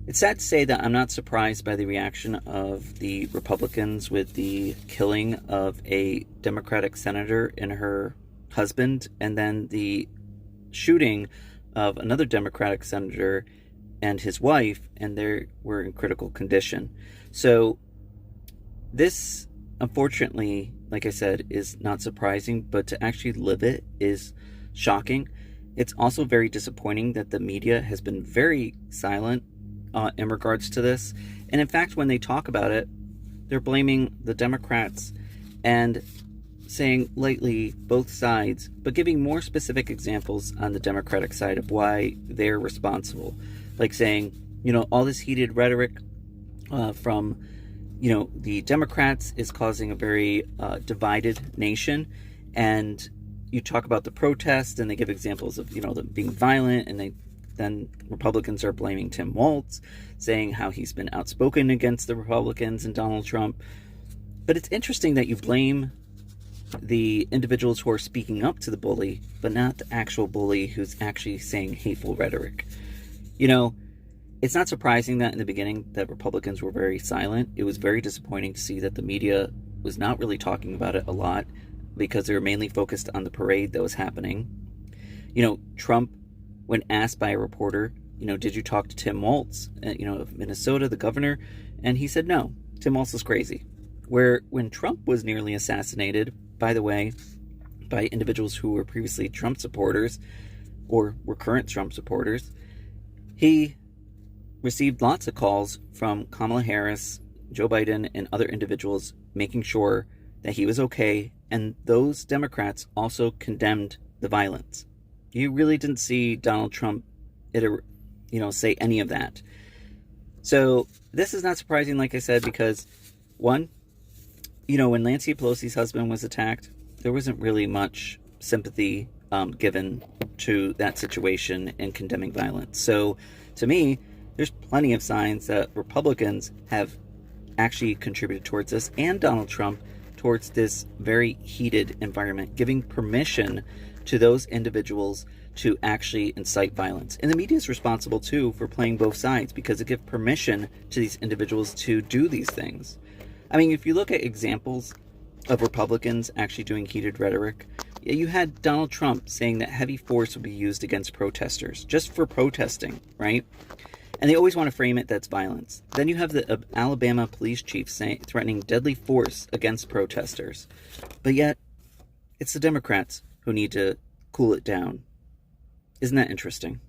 It's sad to say that I'm not surprised by the reaction of the Republicans with the killing of a Democratic senator and her husband, and then the shooting of another Democratic senator and his wife, and they were in critical condition. So, this, unfortunately, like I said, is not surprising, but to actually live it is shocking. It's also very disappointing that the media has been very silent in regards to this. And in fact, when they talk about it, they're blaming the Democrats and saying lightly both sides, but giving more specific examples on the Democratic side of why they're responsible. Like saying, all this heated rhetoric from, the Democrats is causing a very divided nation. And you talk about the protests and they give examples of, them being violent, and then Republicans are blaming Tim Walz, saying how he's been outspoken against the Republicans and Donald Trump. But it's interesting that you blame the individuals who are speaking up to the bully, but not the actual bully who's actually saying hateful rhetoric. It's not surprising that in the beginning that Republicans were very silent. It was very disappointing to see that the media was not really talking about it a lot because they were mainly focused on the parade that was happening. Trump, when asked by a reporter, did you talk to Tim Walz, of Minnesota, the governor? And he said no, Tim Walz is crazy. Where when Trump was nearly assassinated, by the way, by individuals who were previously Trump supporters or were current Trump supporters, he received lots of calls from Kamala Harris, Joe Biden, and other individuals making sure that he was okay, and those Democrats also condemned the violence. You really didn't see Donald Trump, say any of that. So this is not surprising, like I said, because one, when Nancy Pelosi's husband was attacked, there wasn't really much sympathy given to that situation in condemning violence. So to me, there's plenty of signs that Republicans have actually contributed towards this, and Donald Trump, towards this very heated environment, giving permission to those individuals to actually incite violence. And the media is responsible too for playing both sides, because it gives permission to these individuals to do these things. I mean, if you look at examples of Republicans actually doing heated rhetoric, you had Donald Trump saying that heavy force would be used against protesters, just for protesting, right? And they always want to frame it that's violence. Then you have the Alabama police chief threatening deadly force against protesters. But yet, it's the Democrats who need to cool it down. Isn't that interesting?